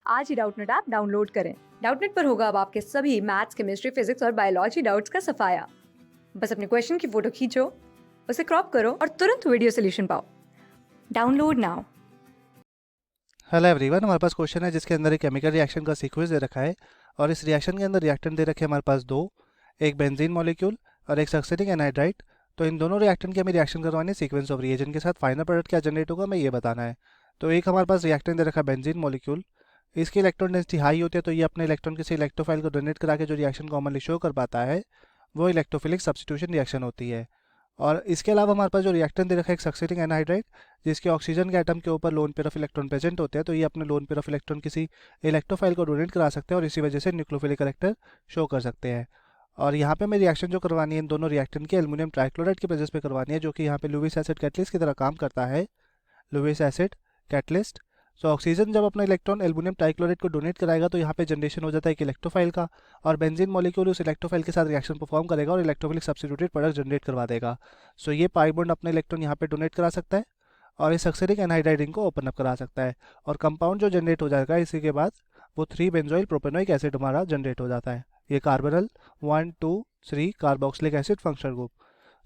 आज ही Doubtnut app download करें। Doubtnut पर होगा अब आपके सभी मैथ्स, केमिस्ट्री, फिजिक्स और बायोलॉजी डाउट्स का सफाया। बस अपने क्वेश्चन की फोटो खींचो, उसे क्रॉप करो और तुरंत वीडियो सोल्यूशन पाओ। Download now. हेलो एवरीवन, हमारे पास क्वेश्चन है जिसके अंदर एक केमिकल रिएक्शन का सीक्वेंस दे रखा है और इस रिएक्शन के अंदर रिएक्टेंट दे रखे हैं हमारे पास दो, एक बेंजीन मॉलिक्यूल और एक सक्सेनिक एनहाइड्राइड। तो इन दोनों रिएक्टेंट की हमें रिएक्शन करवानी है सीक्वेंस ऑफ रिएजेंट के साथ। फाइनल प्रोडक्ट क्या जनरेट होगा हमें ये बताना है। तो एक हमारे पास रिएक्टेंट दे रखा है बेंजीन मॉलिक्यूल, इसकी इलेक्ट्रॉन डेंसिटी हाई होती है तो ये अपने इलेक्ट्रॉन किसी इलेक्ट्रोफाइल को डोनेट करा के जो रिएक्शन कॉमनली शो कर पाता है वो इलेक्ट्रोफिलिक सब्स्टिट्यूशन रिएक्शन होती है। और इसके अलावा हमारे पास जो रिएक्टेंट दे रखा है एक सक्सेनिक एनहाइड्राइड, जिसके ऑक्सीजन के एटम के ऊपर lone pair of electron present होते हैं, तो ये अपने लोन पेयर ऑफ इलेक्ट्रॉन किसी इलेक्ट्रोफाइल को डोनेट करा सकते हैं और इसी वजह से न्यूक्लियोफिलिक करैक्टर शो कर सकते हैं। और यहाँ पे हमें रिएक्शन जो करवानी है इन दोनों रिएक्टेंट की एल्युमिनियम ट्राइक्लोराइड के प्रेजेंस पे करवानी है, जो कि यहाँ पे लुईस एसिड कैटलिस्ट की तरह काम करता है। Lewis acid catalyst. So oxygen जब अपना इलेक्ट्रॉन एल्युमिनियम ट्राइक्लोराइड को डोनेट कराएगा तो यहाँ पे जनरेशन हो जाता है एक इलेक्ट्रोफाइल का, और बेंजीन मॉलिक्यूल उस इलेक्ट्रोफाइल के साथ रिएक्शन परफॉर्म करेगा और इलेक्ट्रोफिलिक सब्स्टिट्यूटेड प्रोडक्ट जनरेट करवा देगा। सो ये पाई बॉन्ड अपने इलेक्ट्रॉन यहाँ पे डोनेट करा सकता है और इस सक्सेनिक एनहाइड्राइड रिंग को ओपन अप करा सकता है, और कंपाउंड जो जनरेट हो जाएगा इसी के बाद वो 3 बेंजोइल प्रोपेनोइक एसिड हमारा जनरेट हो जाता है। ये carbonyl 1 2 3 carboxylic acid functional group.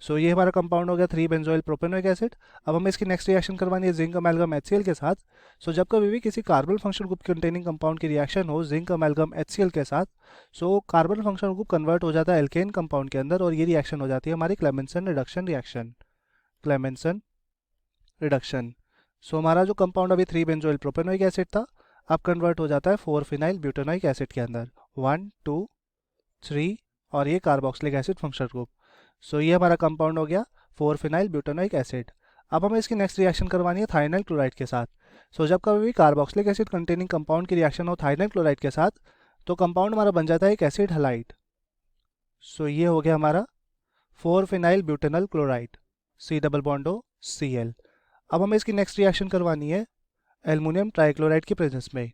So ये हमारा कंपाउंड हो गया 3 बेंजोइल प्रोपेनोइक एसिड। अब हमें इसकी नेक्स्ट रिएक्शन करवानी है जिंक अमेलगम HCl के साथ। सो जब कभी भी किसी carbon function group containing compound की रिएक्शन हो जिंक अमेलगम HCl के साथ, so carbon function group convert हो जाता है एल्केन कंपाउंड के अंदर और ये रिएक्शन हो जाती है हमारी Clemmensen reduction reaction. Clemmensen reduction. So हमारा जो कंपाउंड अभी 3 बेंजोइल प्रोपेनोइक एसिड था अब कन्वर्ट हो जाता है 4 फिनाइल ब्यूटेनोइक एसिड के अंदर, 1 2 3, और ये carboxylic acid functional group. So ये हमारा कंपाउंड हो गया 4 फिनाइल ब्यूटेनोइक एसिड। अब हमें इसकी नेक्स्ट रिएक्शन करवानी है थाइनाइल क्लोराइड के साथ। सो जब कभी भी कार्बोक्सिलिक एसिड कंटेनिंग कंपाउंड की रिएक्शन हो थाइनाइल क्लोराइड के साथ तो कंपाउंड हमारा बन जाता है एक एसिड हलाइड। सो ये हो गया हमारा 4 phenyl butanal chloride, C double bond O Cl। अब हमें इसकी नेक्स्ट रिएक्शन करवानी है एल्युमिनियम ट्राइक्लोराइड की प्रेजेंस में।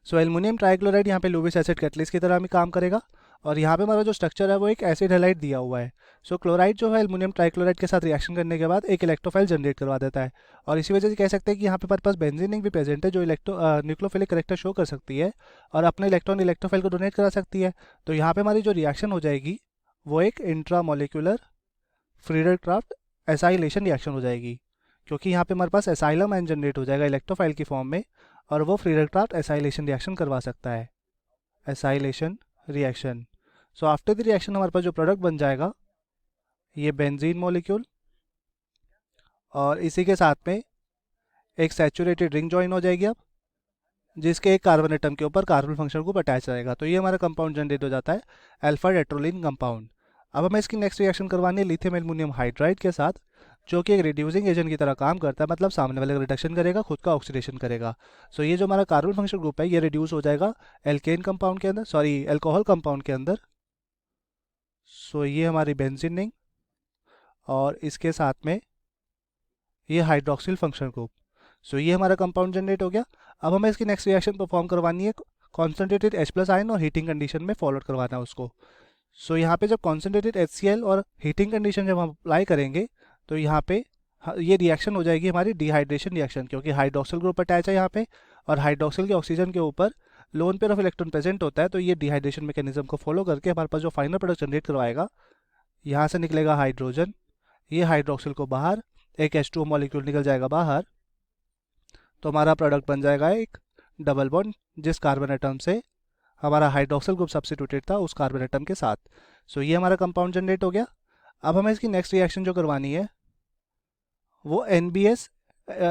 सो एल्युमिनियम ट्राइक्लोराइड यहाँ पे लुईस एसिड कैटलिस्ट की तरह हमें काम करेगा और यहाँ पे हमारा जो स्ट्रक्चर है वो एक एसिड हैलाइड दिया हुआ है। सो क्लोराइड जो है एल्युमिनियम ट्राइक्लोराइड के साथ रिएक्शन करने के बाद एक इलेक्ट्रोफाइल जनरेट करवा देता है, और इसी वजह से कह सकते हैं कि यहाँ पे हमारे पास बेंजीन भी प्रेजेंट है जो न्यूक्लियोफिलिक करैक्टर शो कर सकती है और अपने इलेक्ट्रॉन इलेक्ट्रोफाइल को डोनेट करा सकती है। तो यहाँ पे हमारी जो रिएक्शन हो जाएगी वो एक इंट्रामोलिकुलर फ्रीडरक्राफ्ट एसाइलेशन रिएक्शन हो जाएगी, क्योंकि यहाँ पे हमारे पास एसाइलम आयन जनरेट हो जाएगा इलेक्ट्रोफाइल की फॉर्म में और वो फ्रीडरक्राफ्ट एसाइलेशन रिएक्शन करवा सकता है। Acylation reaction. So after the reaction हमारे पास जो प्रोडक्ट बन जाएगा ये बेंजीन मॉलिक्यूल और इसी के साथ में एक सैचुरेटेड रिंग ज्वाइन हो जाएगी अब, जिसके एक कार्बन एटम के ऊपर कार्बन फंक्शन ग्रुप अटैच रहेगा। तो ये हमारा कंपाउंड जनरेट हो जाता है अल्फा डेट्रोलिन कंपाउंड। अब हमें इसकी नेक्स्ट रिएक्शन करवानी है लिथियम एल्युमिनियम हाइड्राइड के साथ, जो कि एक रिड्यूसिंग एजेंट की तरह काम करता है, मतलब सामने वाले का रिडक्शन करेगा खुद का ऑक्सीडेशन करेगा। सो ये जो हमारा कार्बन फंक्शन ग्रुप है ये रिड्यूस हो जाएगा एल्केन कंपाउंड के अंदर, सॉरी एल्कोहल कंपाउंड के अंदर। सो ये हमारी बेंजीन रिंग और इसके साथ में ये हाइड्रोक्सिल फंक्शन ग्रुप। सो ये हमारा कंपाउंड जनरेट हो गया। अब हमें इसकी नेक्स्ट रिएक्शन परफॉर्म करवानी है कॉन्सेंट्रेटेड H+ आयन और हीटिंग कंडीशन में फॉरवर्ड करवाना है उसको। सो यहाँ पे जब कॉन्सेंट्रेटेड HCl और हीटिंग कंडीशन जब हम अप्लाई करेंगे तो यहाँ पे ये रिएक्शन हो जाएगी हमारी डिहाइड्रेशन रिएक्शन, क्योंकि हाइड्रोक्सिल ग्रुप अटैच है यहाँ पे और हाइड्रोक्सिल के ऑक्सीजन के ऊपर lone pair of electron present होता है। तो ये डिहाइड्रेशन मैकेनिज्म को फॉलो करके हमारे पास जो फाइनल प्रोडक्ट जनरेट करवाएगा, यहाँ से निकलेगा हाइड्रोजन, ये हाइड्रोक्सिल को बाहर, एक H2O मॉलिक्यूल निकल जाएगा बाहर, तो हमारा प्रोडक्ट बन जाएगा एक डबल बॉन्ड जिस कार्बन एटम से हमारा हाइड्रोक्सिल ग्रुप सब्स्टिट्यूटेड था उस कार्बन एटम के साथ। सो ये हमारा कंपाउंड जनरेट हो गया। अब हमें इसकी नेक्स्ट रिएक्शन जो करवानी है वो NBS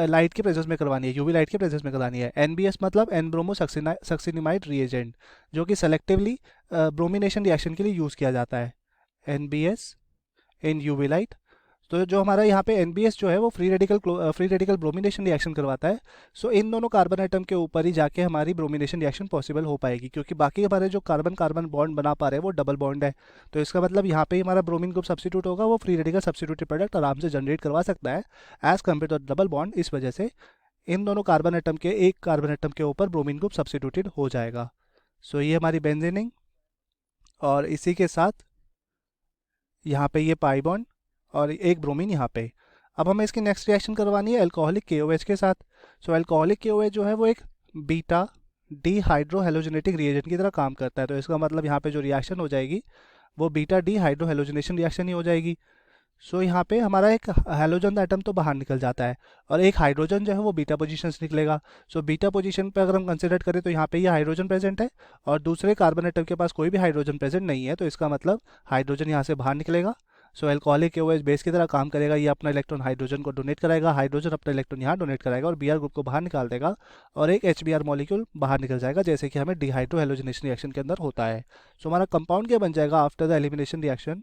लाइट के प्रेजेंस में करवानी है, UV लाइट के प्रेजेंस में करवानी है। NBS मतलब एन ब्रोमो सक्सिनिमाइड रिएजेंट, जो कि सेलेक्टिवली ब्रोमिनेशन रिएक्शन के लिए यूज़ किया जाता है। NBS इन UV लाइट। तो जो हमारा यहाँ पे NBS जो है वो फ्री रेडिकल ब्रोमिनेशन रिएक्शन करवाता है। सो इन दोनों कार्बन एटम के ऊपर ही जाके हमारी ब्रोमिनेशन रिएक्शन पॉसिबल हो पाएगी, क्योंकि बाकी हमारे जो कार्बन कार्बन बॉन्ड बना पा रहे हैं वो डबल बॉन्ड है। तो इसका मतलब यहाँ पे हमारा ब्रोमीन ग्रुप सब्स्टिट्यूट होगा, वो फ्री रेडिकल सब्स्टिट्यूटेड प्रोडक्ट आराम से जनरेट करवा सकता है as compared to double bond. इस वजह से इन दोनों कार्बन एटम के एक कार्बन एटम के ऊपर ब्रोमीन ग्रुप सब्स्टिट्यूटेड हो जाएगा। सो ये हमारी बेंजीनिंग और इसी के साथ यहाँ पे ये पाई बॉन्ड और एक ब्रोमीन यहाँ पे। अब हमें इसकी नेक्स्ट रिएक्शन करवानी है अल्कोहलिक KOH के साथ। सो अल्कोहलिक KOH जो है वो एक बीटा डीहाइड्रोहेलोजेनेटिक रिएजेंट की तरह काम करता है। तो इसका मतलब यहाँ पे जो रिएक्शन हो जाएगी वो बीटा डीहाइड्रोहेलोजिनेशन रिएक्शन ही हो जाएगी। सो यहाँ पे हमारा एक हेलोजन एटम तो बाहर निकल जाता है और एक हाइड्रोजन जो है वो बीटा पोजीशन से निकलेगा। सो बीटा पोजीशन पे अगर हम कंसिडर करें तो यहाँ पे ये हाइड्रोजन प्रेजेंट है और दूसरे कार्बन एटम के पास कोई भी हाइड्रोजन प्रेजेंट नहीं है, तो इसका मतलब हाइड्रोजन यहाँ से बाहर निकलेगा। सो एल्कोहलिक OH बेस की तरह काम करेगा, ये अपना इलेक्ट्रॉन हाइड्रोजन को डोनेट कराएगा, हाइड्रोजन अपना इलेक्ट्रॉन यहाँ डोनेट कराएगा और Br ग्रुप को बाहर निकाल देगा और एक HBr मॉलिक्यूल बाहर निकल जाएगा, जैसे कि हमें डिहाइड्रोहेलोजिनेशन रिएक्शन के अंदर होता है। सो हमारा कंपाउंड क्या बन जाएगा आफ्टर द एलिमिनेशन रिएक्शन,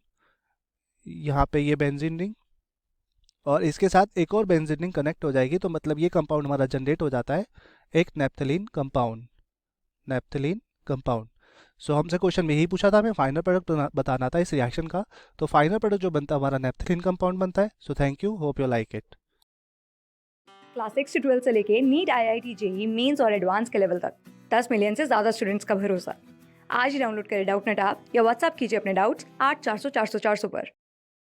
यहाँ पे ये बेंजीन रिंग और इसके साथ एक और बेंजीन रिंग कनेक्ट हो जाएगी, तो मतलब ये कंपाउंड हमारा जनरेट हो जाता है एक naphthalene compound. Naphthalene compound. So हमसे क्वेश्चन में यही पूछा था, हमें फाइनल प्रोडक्ट बताना था इस रिएक्शन का, तो फाइनल प्रोडक्ट जो बनता है हमारा नेप्थलीन कंपाउंड बनता है। So thank you, hope you like it. Class 6 से 12 से लेके नीट, IIT, JEE मेंस और एडवांस के लेवल तक 10 मिलियन से ज़्यादा स्टूडेंट्स का भरोसा। आज ही डाउनलोड करें डाउटनेट ऐप या व्हाट्सएप कीजिए अपने डाउट्स 8400 400 400 पर।